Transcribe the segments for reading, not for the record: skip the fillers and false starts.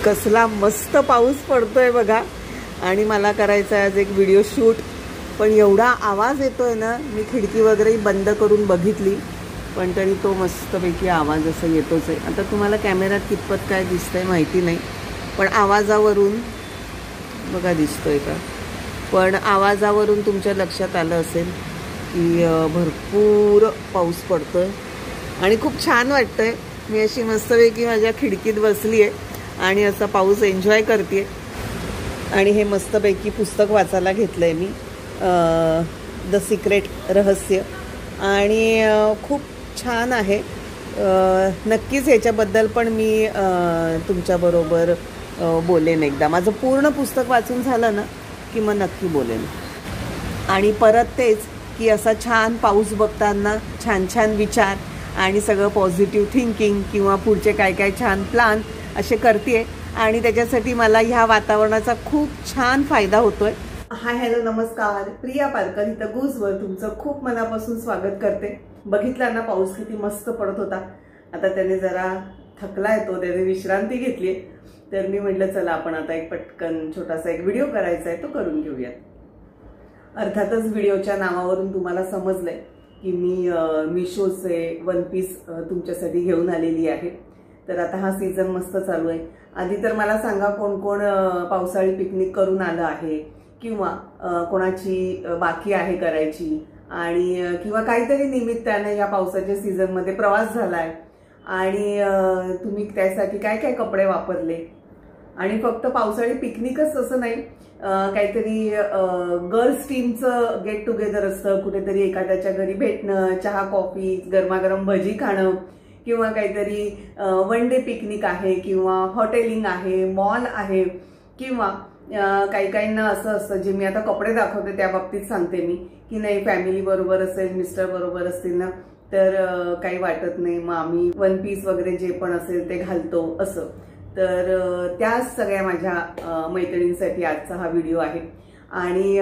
कसला मस्त पाऊस पडतोय बघा आणि मला करायचा आहे आज एक व्हिडिओ शूट, पण एवढा आवाज येतोय ना, मी खिडकी वगैरे बंद करून बघितली पण तरी तो मस्तपैकी आवाज असा येतोच आहे। आता तुम्हाला कॅमेऱ्यात कितपत काय दिसतंय माहिती नाही, पण आवाजावरून बघा दिसतोय का, पण आवाजावरून तुमच्या लक्षात आलं असेल की भरपूर पाऊस पडतोय आणि खूप छान वाटतंय। मी अशी मस्तपैकी माझ्या खिडकीत बसली आहे आणि असा पाऊस एन्जॉय करते आणि हे मस्तपैकी पुस्तक वाचायला घेतलं आहे मी, द सिक्रेट रहस्य, आणि खूप छान आहे। नक्कीच ह्याच्याबद्दल पण मी तुमच्याबरोबर बोलेन एकदा, माझं पूर्ण पुस्तक वाचून झालं ना की मग नक्की बोलेन। आणि परत तेच की असा छान पाऊस बघताना छान छान विचार आणि सगळं पॉझिटिव्ह थिंकिंग किंवा पुढचे काय काय छान प्लान असे करते आणि त्याच्यासाठी मला ह्या वातावरणाचा खूप छान फायदा होतोय। हाय हॅलो नमस्कार, प्रिया पालकर इथं गुजवर तुमचं खूप मनापासून स्वागत करते। बघितला ना पाऊस किती मस्त पडत होता, आता त्याने जरा थकला येतो, त्याने विश्रांती घेतली, तर मी म्हटलं चला आपण आता एक पटकन छोटासा एक व्हिडिओ करायचा आहे तो करून घेऊयात। अर्थातच व्हिडिओच्या नावावरून तुम्हाला समजलंय की मी मिशोचे वन पीस तुमच्यासाठी घेऊन आलेली आहे। तर आता हा सीझन मस्त चालू आहे। आधी तर मला सांगा कोण कोण पावसाळी पिकनिक करून आलं आहे किंवा कोणाची बाकी आहे करायची, आणि किंवा काहीतरी निमित्ताने या पावसाच्या सीझनमध्ये प्रवास झालाय आणि तुम्ही त्यासाठी काय काय कपडे वापरले। आणि फक्त पावसाळी पिकनिकच असं नाही, काहीतरी गर्ल्स टीमचं गेट टुगेदर असतं, कुठेतरी एखाद्याच्या घरी भेटणं, चहा कॉफी, गरमागरम भजी खाणं, किंवा काहीतरी वन डे पिकनिक आहे किंवा हॉटेलिंग आहे, मॉल आहे, किंवा काही काहींना असं असतं, जे मी आता कपडे दाखवते त्या बाबतीत सांगते मी की नाही फॅमिली बरोबर असेल, मिस्टर बरोबर असतील ना तर काही वाटत नाही, मग आम्ही वन पीस वगैरे जे पण असेल ते घालतो असं। तर त्याच सगळ्या माझ्या मैत्रिणींसाठी आजचा हा व्हिडिओ आहे। आणि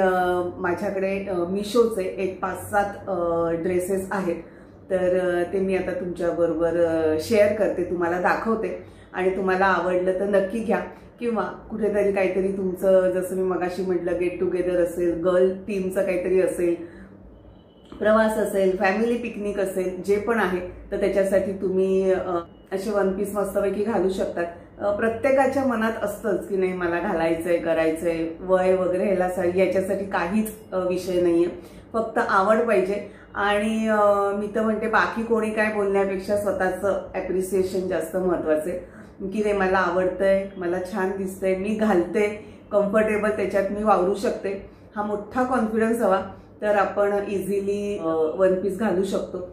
माझ्याकडे मिशोचे एक 5-7 ड्रेसेस आहेत, तर ते मी आता तुमच्याबरोबर शेअर करते, तुम्हाला दाखवते आणि तुम्हाला आवडलं तर नक्की घ्या, किंवा कुठेतरी काहीतरी तुमचं जसं मी मगाशी म्हटलं गेट टुगेदर असेल, गर्ल टीमचं काहीतरी असेल, प्रवास असेल, फॅमिली पिकनिक असेल, जे पण आहे तर त्याच्यासाठी तुम्ही असे वन पीस मस्तपैकी घालू शकतात। प्रत्येकाच्या मनात असतंच की नाही मला घालायचंय, करायचंय, वय वगैरे याच्यासाठी काहीच विषय नाहीये, फक्त आवड पाहिजे। आणि मी तर म्हणते बाकी कोणी काय बोलण्यापेक्षा स्वतःचं ॲप्रिसिएशन जास्त महत्वाचे, की नाही मला आवडतंय, मला छान दिसतंय, मी घालते, कम्फर्टेबल त्याच्यात मी वावरू शकते, हा मोठा कॉन्फिडन्स हवा, तर आपण इझिली वन पीस घालू शकतो।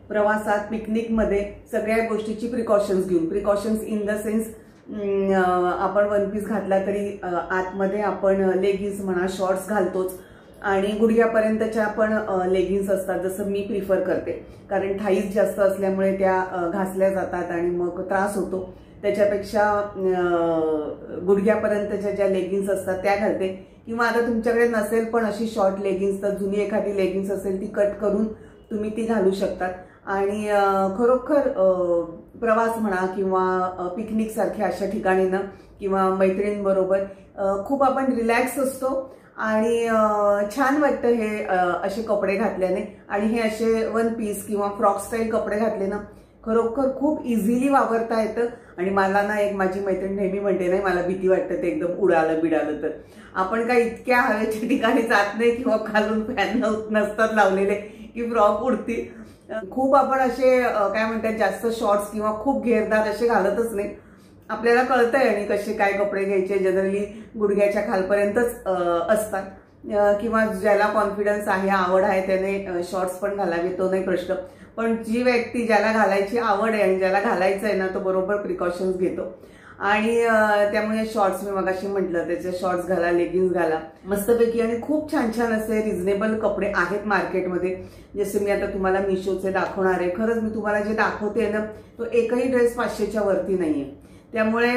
प्रवासात पिकनिकमध्ये सगळ्या गोष्टीची प्रिकॉशन्स घेऊन, प्रिकॉशन्स इन द सेन्स आपण वन पीस घातला तरी आतमध्ये आपण लेगिन्स म्हणा, शॉर्ट्स घालतोच, आणि गुडघ्यापर्यंतच्या पण लेगिन्स असतात, जसं मी प्रिफर करते, कारण थाईज जास्त असल्यामुळे त्या घासल्या जातात आणि मग त्रास होतो। त्याच्यापेक्षा गुडघ्यापर्यंतच्या ज्या लेगिन्स असतात त्या घालते, किंवा आता तुमच्याकडे नसेल पण अशी शॉर्ट लेगिन्स, तर जुनी एखादी लेगिन्स असेल ती कट करून तुम्ही ती घालू शकतात। आणि खरोखर प्रवास म्हणा किंवा पिकनिक सारख्या अशा ठिकाणी ना किंवा मैत्रिणींबरोबर खूप आपण रिलॅक्स असतो आणि छान वाटतं हे असे कपडे घातल्याने। आणि हे असे वन पीस किंवा फ्रॉक स्टाईल कपडे घातले ना खरोखर खूप इझिली वापरता येतं। आणि मला ना एक माझी मैत्रीण नेहमी म्हणते, नाही मला भीती वाटतं ते एकदम उडालं बिडालं तर, आपण काय इतक्या हवेच्या ठिकाणी जात नाही किंवा खालून फॅन नसतात लावलेले की फ्रॉक उडती। खूप आपण असे काय म्हणतात जास्त शॉर्ट्स किंवा खूप घेरदार असे घालतच नाही, आपल्याला कळतंय आणि कसे काय कपडे घ्यायचे, जनरली गुडघ्याच्या खालपर्यंतच असतात, किंवा ज्याला कॉन्फिडन्स आहे, आवड आहे त्याने शॉर्ट्स पण घालावे, तो नाही प्रश्न, पण जी व्यक्ती ज्याला घालायची आवड आहे आणि ज्याला घालायचं आहे ना तो बरोबर प्रिकॉशन्स घेतो। आणि त्यामुळे शॉर्ट्स मी मगाशी म्हटलं त्याचे शॉर्ट्स घाला, लेगिन्स घाला मस्तपैकी, आणि खूप छान छान असे रिझनेबल कपडे आहेत मार्केटमध्ये, जसे मी आता तुम्हाला मिशोचे दाखवणार आहे। खरंच मी तुम्हाला जे दाखवते ना तो एकही ड्रेस 500च्या वरती नाहीये, त्यामुळे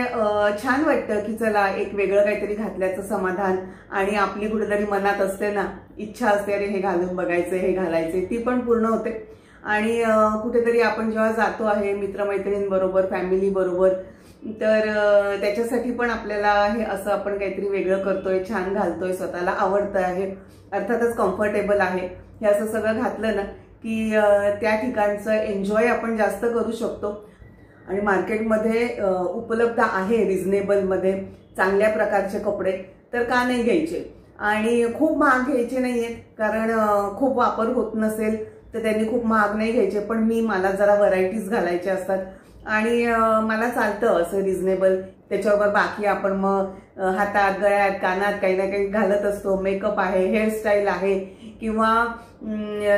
छान वाटतं की चला एक वेगळं काहीतरी घातल्याचं समाधान, आणि आपली कुठेतरी मनात असते ना इच्छा असते अरे हे घालून बघायचे, हे घालायचे, ती पण पूर्ण होते। आणि कुठेतरी आपण जेव्हा जातो आहे मित्रमैत्रिणींबरोबर, फॅमिली बरोबर, तर त्याच्यासाठी पण आपल्याला हे असं आपण काहीतरी वेगळं करतोय, छान घालतोय, स्वतःला आवडतं आहे, अर्थातच कम्फर्टेबल आहे, हे असं सगळं घातलं ना की त्या ठिकाणचं एन्जॉय आपण जास्त करू शकतो. आणि मार्केटमध्ये उपलब्ध आहे रिझनेबलमध्ये चांगल्या प्रकारचे कपडे, तर का नाही घ्यायचे. आणि खूप महाग घ्यायचे नाहीयेत, कारण खूप वापर होत नसेल तर त्यांनी खूप महाग नाही घ्यायचे. पण मला जरा व्हरायटीज घालायच्या असतात आणि मला चालतं असं रिझनेबल. त्याच्याबरोबर बाकी आपण मग हातात, गळ्यात, कानात काही ना काही घालत असतो. मेकअप आहे, हेअरस्टाईल आहे, किंवा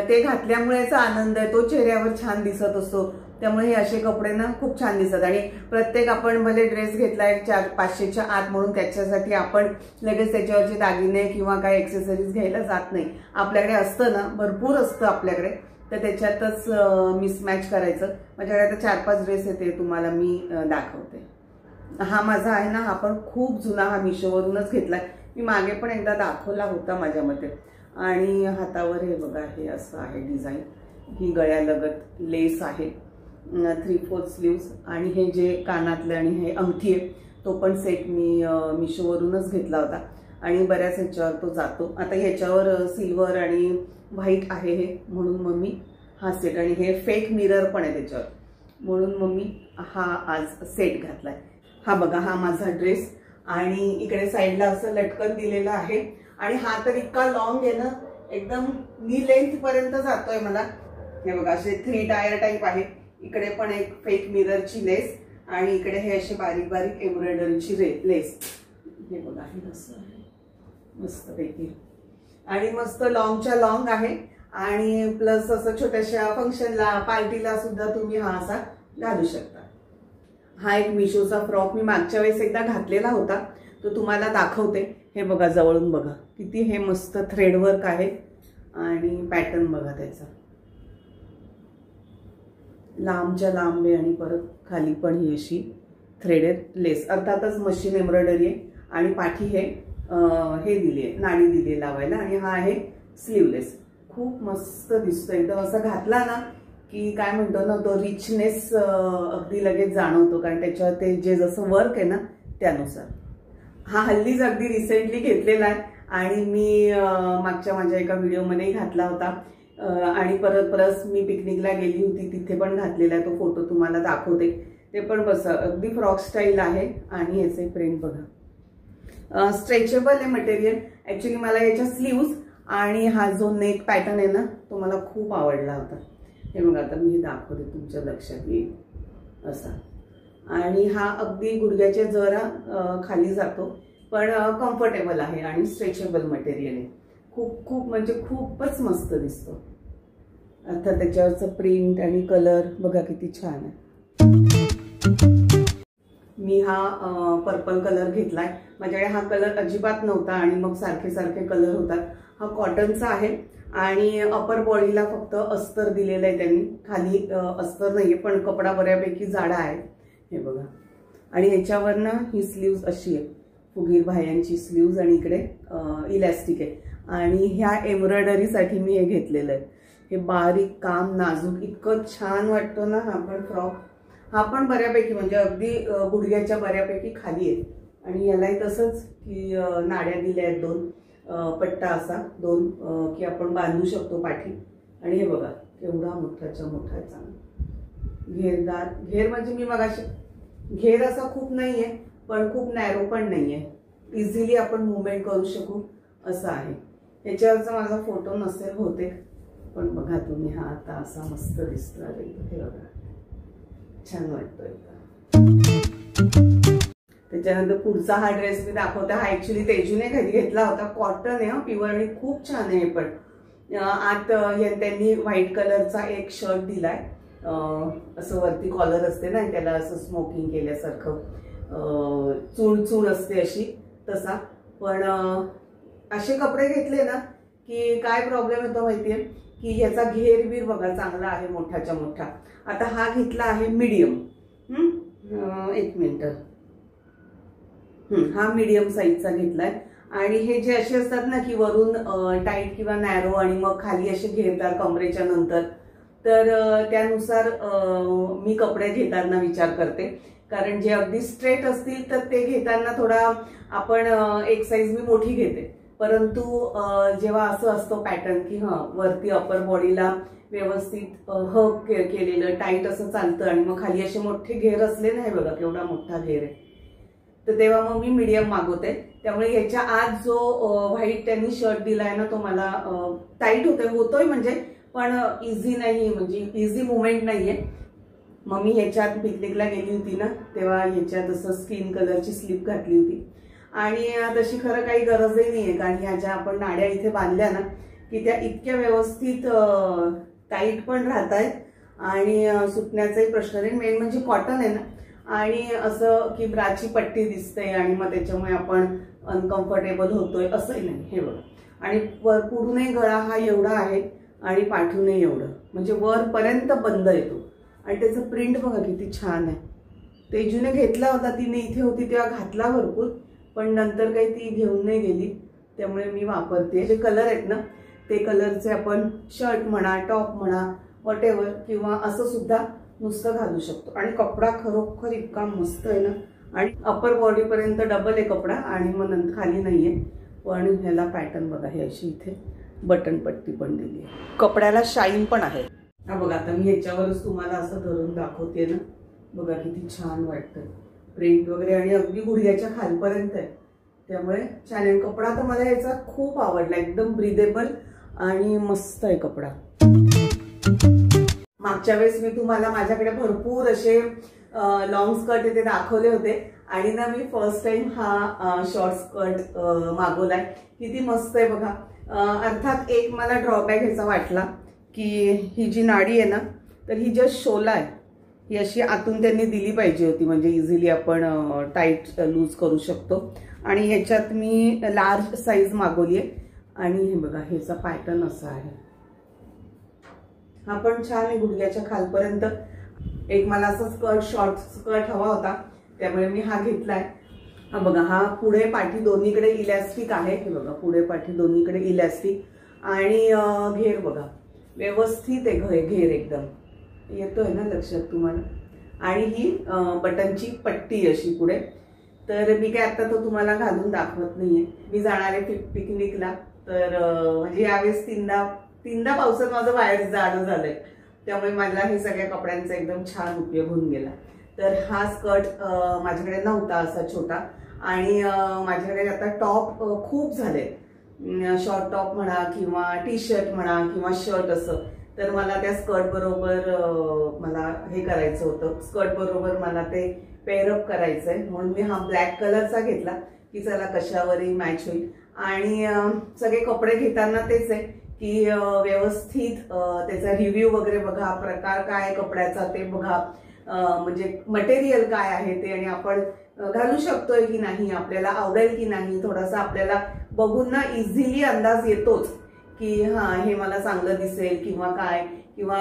ते घातल्यामुळेचा आनंद आहे तो चेहऱ्यावर छान दिसत असतो. त्यामुळे हे असे कपडे ना खूप छान दिसतात. आणि प्रत्येक आपण भले ड्रेस घेतलाय 400-500च्या आत म्हणून त्याच्यासाठी आपण लगेच त्याच्यावरचे दागिने किंवा काही एक्सेसरीज घ्यायला जात नाही. आपल्याकडे असतं ना, भरपूर असतं आपल्याकडे, तर त्याच्यातच मिसमॅच करायचं. माझ्याकडे आता 4-5 ड्रेस येते, तुम्हाला मी दाखवते. हा माझा आहे ना, हा पण खूप जुना, हा मिशोवरूनच घेतलाय. मी मागे पण एकदा दाखवला होता माझ्या मते. आणि हातावर हे बघा, हे असं आहे डिझाईन. ही गळ्यालगत लेस आहे, 3/4 स्लीव्स. आणि हे जे कानातले आणि हे अंगठी आहे तो पण सेट मी मिशोवरूनच घेतला होता आणि बऱ्याच ह्याच्यावर तो जातो. आता ह्याच्यावर सिल्वर आणि व्हाईट आहे हे, म्हणून मग मी हा सेट. आणि हे फेक मिरर पण आहे त्याच्यावर, म्हणून मग मी हा आज सेट घातलाय. हा बघा, हा माझा ड्रेस. आणि इकडे साईडला असं लटकन दिलेलं आहे. आणि हा तर इतका लॉंग आहे ना, एकदम नी लेंथ पर्यंत जातोय मला. हे बघा, असे 3 टायर टाईप आहे. इकडे पण एक फेक मिररची लेस आणि इकडे हे अशी बारीक बारीक एम्ब्रॉयडरीची लेस. हे बघा, हे कसं आहे, मस्त पैकी. आणि मस्त लॉंगच्या लॉंग आहे. आणि प्लस असं छोट्याशा फंक्शनला, पार्टीला सुद्धा तुम्ही हा असा घालू शकता. हा एक मिशोचा फ्रॉक मी मागच्या वेळेस एकदा घातलेला होता, तो तुम्हाला दाखवते. हे बघा, जवळून बघा किती हे मस्त थ्रेडवर्क आहे. आणि पॅटर्न बघा त्याचा, लांबच्या लांब आहे. आणि परत खाली पण ही अशी थ्रेडेड लेस, अर्थातच मशीन एम्ब्रॉयडरी आहे. आणि पाठी हे दिली आहे, नाडी दिली आहे लावायला. आणि हा आहे स्लीवलेस. खूप मस्त दिसतो एकदम. असं घातला ना की काय म्हणतो ना, तो रिचनेस अगदी लगेच जाणवतो, कारण त्याच्यावर ते जे जसं वर्क आहे ना त्यानुसार. हा हल्लीच अगदी रिसेंटली घेतलेला आहे आणि मी मागच्या माझ्या एका व्हिडिओमध्ये घातला होता. आणि परत मी पिकनिकला गेली होती, तिथे पण घातलेला आहे. तो फोटो तुम्हाला दाखवते. ते पण बस अगदी फ्रॉक स्टाईल आहे. आणि याचे प्रिंट बघा, स्ट्रेचेबल आहे मटेरियल. ऍक्च्युली मला याच्या स्लीव्ज आणि हा जो नेक पॅटर्न आहे ना, तो मला खूप आवडला होता. हे बघा, आता मी दाखवते, तुमच्या लक्षात येईल असा. आणि हा अगदी गुडघ्याच्या जरा खाली जातो, पण कम्फर्टेबल आहे आणि स्ट्रेचेबल मटेरियल आहे. खूप म्हणजे खूपच मस्त दिसतो. अर्थात त्याच्यावरचं प्रिंट आणि कलर बघा किती छान आहे. मी हा पर्पल कलर घेतलाय. माझ्याकडे हा कलर अजिबात नव्हता आणि मग सारखे सारखे कलर होतात. हा कॉटनचा आहे आणि अपर बॉडीला फक्त अस्तर दिलेलं आहे त्यांनी, खाली अस्तर नाहीये, पण कपडा बऱ्यापैकी जाडा आहे. हे बघा. आणि ह्याच्यावरनं ही स्लीव्ज अशी आहे, फुगीर बाह्यांची स्लीव्ज. आणि इकडे इलॅस्टिक आहे. आणि ह्या एम्ब्रॉयडरीसाठी मी हे घेतलेलं आहे. हे बारीक काम, नाजूक, इतकं छान वाटतो ना हा पण फ्रॉक. हा पण बऱ्यापैकी म्हणजे अगदी गुडघ्याच्या बऱ्यापैकी खाली आहे. आणि यालाही तसंच की नाड्या दिल्या आहेत 2 पट्टा असा 2 की आपण बांधू शकतो पाठी. आणि हे बघा केवढा मोठाच्या मोठा चांगला घेरदार. घेर म्हणजे मी मगाशी घेर असा खूप नाहीये, पण खूप नॅरो पण नाहीये. इझिली आपण मुवमेंट करू शकू असं आहे. याच्यावरचा माझा फोटो नसेल बहुतेक, पण बघा तुम्ही, हा आता असा मस्त दिसतो. हे बघा छान वाटतो एकदम. त्याच्यानंतर पुढचा हा ड्रेस मी दाखवते. हा ऍक्च्युली तेजूने घेतला होता. कॉटन आहे, प्युअर, आणि खूप छान आहे. पण आत त्यांनी व्हाईट कलरचा एक शर्ट दिलाय. असं वरती कॉलर असते ना, त्याला असं स्मोकिंग केल्यासारखं चूळ असते अशी, तसा. पण असे कपडे घेतले ना की काय प्रॉब्लेम येतो माहितीये, की ह्याचा घेरबीर बघा चांगला आहे, मोठाच्या मोठा. आता हा घेतला आहे मीडियम. 1 मिनिट. हा मीडियम साईजचा घेतलाय. आणि हे जे असे असतात ना की वरून टाईट किंवा नॅरो आणि मग खाली असे घेरदार कमरेच्या नंतर, तर त्यानुसार मी कपडे घेताना विचार करते. कारण जे अगदी स्ट्रेट असतील तर ते घेताना थोडा आपण एक साईज मी मोठी घेते, परंतु जेव्हा असं असतो पॅटर्न की वरती अपर बॉडीला व्यवस्थित हग केलेलं टाईट असं चालतं आणि मग खाली असे मोठे घेर असले नाही बघा केवढा मोठा घेर आहे, तर तेव्हा मग मी मीडियम मागवते. त्यामुळे याच्या आत जो व्हाईट त्यांनी शर्ट दिलाय ना तो मला टाईट होतोय म्हणजे पण इझी नाही, म्हणजे इझी मुवमेंट नाहीये. मग मी ह्याच्यात पिकनिकला गेली होती ना तेव्हा ह्याच्यात असं स्किन कलरची स्लीप घातली होती आणि तशी खरं काही गरजही नाहीये, कारण ह्या ज्या आपण नाड्या इथे बांधल्या ना की त्या इतक्या व्यवस्थित टाईट पण राहत आहेत आणि सुटण्याचाही प्रश्न नाही. मेन म्हणजे कॉटन आहे ना, आणि असं की ब्राची पट्टी दिसते आणि मग त्याच्यामुळे आपण अनकम्फर्टेबल होतोय असंही नाही. हे बघा, आणि पूर्ण गळा हा एवढा आहे आणि पाठूनही एवढं, म्हणजे वरपर्यंत बंद येतो आणि त्याचं प्रिंट बघा किती छान आहे. तेजूने घेतला होता, तिने इथे होती तेव्हा घातला भरपूर, पण नंतर काही ती घेऊन नाही गेली, त्यामुळे मी वापरते. जे कलर आहेत ना ते कलरचे आपण शर्ट म्हणा, टॉप म्हणा, वॉटेवर, किंवा असं सुद्धा नुसतं घालू शकतो. आणि कपडा खरोखर इतका मस्त आहे ना, आणि अपर बॉडी पर्यंत डबल आहे कपडा आणि मग नंतर खाली नाहीये. पण ह्याला पॅटर्न बघा, हे अशी इथे बटन पट्टी पण दिली आहे, कपड्याला शाईन पण आहे. हा बघा, आता मी ह्याच्यावरच तुम्हाला असं धरून दाखवते ना, बघा किती छान वाटतं प्रिंट वगैरे, आणि अगदी गुडघ्याच्या खालपर्यंत आहे, त्यामुळे छान आहे. कपडा तर मला याचा खूप आवडला, एकदम ब्रिदेबल आणि मस्त आहे कपडा. मागच्या वेळेस मी तुम्हाला माझ्याकडे भरपूर असे लॉंग स्कर्ट इथे दाखवले होते आणि ना मी फर्स्ट टाइम हा शॉर्ट स्कर्ट मागवलाय. किती मस्त आहे बघा. अर्थात एक मला ड्रॉबॅक ह्याचा वाटला की ही जी नाडी आहे ना तर ही जस्ट शोला आहे, ही अशी आतून त्यांनी दिली पाहिजे होती, म्हणजे इझिली आपण टाईट लूज करू शकतो. आणि ह्याच्यात मी लार्ज साईज मागवली आहे आणि हे बघा ह्याचा पॅटर्न असा आहे, हा पण छान आहे गुडघ्याच्या खालपर्यंत. एक मला असं शॉर्ट स्कर्ट हवा होता त्यामुळे मी हा घेतलाय. हा बघा, हा पुढे पाठी दोन्हीकडे इलॅस्टिक आहे, हे बघा पुढे पाठी दोन्हीकडे इलॅस्टिक आणि घेर बघा व्यवस्थित आहे, घेर एकदम येतोय ना लक्षात तुम्हाला. आणि ही बटनची पट्टी अशी पुढे. तर मी काय आता तो तुम्हाला घालून दाखवत नाहीये, मी जाणार आहे पिकनिकला, तर म्हणजे यावेळेस तीनदा पावसात माझं बाहेर जाणं झालंय, त्यामुळे मला हे सगळ्या कपड्यांचा एकदम छान उपयोग होऊन गेला. तर हा स्कर्ट माझ्याकडे नव्हता असा छोटा, आणि माझ्याकडे आता टॉप खूप झाले, शॉर्ट टॉप म्हणा किंवा टी शर्ट म्हणा किंवा शर्ट असं. तर मला त्या स्कर्ट बरोबर मला हे करायचं होतं, स्कर्ट बरोबर मला ते पेअरअप करायचंय, म्हणून मी हा ब्लॅक कलरचा घेतला की चला कशावरही मॅच होईल. आणि सगळे कपडे घेताना तेच आहे की व्यवस्थित त्याचा रिव्ह्यू वगैरे बघा, प्रकार काय आहे कपड्याचा ते बघा, म्हणजे मटेरियल काय आहे ते, आणि आपण घालू शकतोय की नाही, आपल्याला आवडेल की नाही, थोडासा आपल्याला बघून ना इझिली अंदाज येतोच की हा हे मला चांगलं दिसेल किंवा काय. किंवा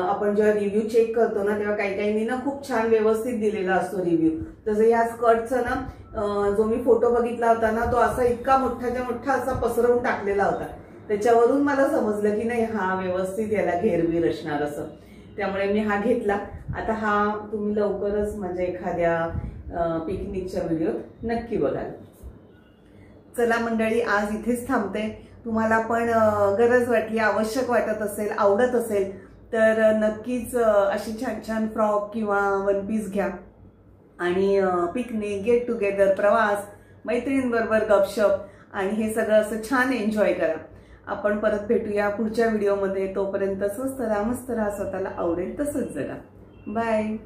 आपण जेव्हा रिव्ह्यू चेक करतो ना तेव्हा काही काहींनी ना खूप छान व्यवस्थित दिलेला असतो रिव्ह्यू. तसं या स्कर्टचा ना जो मी फोटो बघितला होता ना तो असा इतका मोठाच्या मोठा असा पसरवून टाकलेला होता, त्याच्यावरून मला समजलं की नाही हा व्यवस्थित याला घेरवीर असणार असं, त्यामुळे मी हा घेतला. आता हा तुम्ही लवकरच म्हणजे एखाद्या पिकनिकच्या व्हिडिओत नक्की बघाल. चला मंडळी, आज इथेच थांबते. तुम्हाला पण गरज वाटली, आवश्यक वाटत असेल, आवडत असेल तर नक्कीच अशी छान छान फ्रॉक किंवा वन पीस घ्या आणि पिकनिक, गेट टुगेदर, प्रवास, मैत्रिणींबरोबर गपशप आणि हे सगळं असं छान एन्जॉय करा. आपण परत भेटूया पुढच्या व्हिडिओमध्ये. तोपर्यंत स्वस्त राहा, मस्त राहा, स्वतःला आवडेल तसंच जगा. बाय.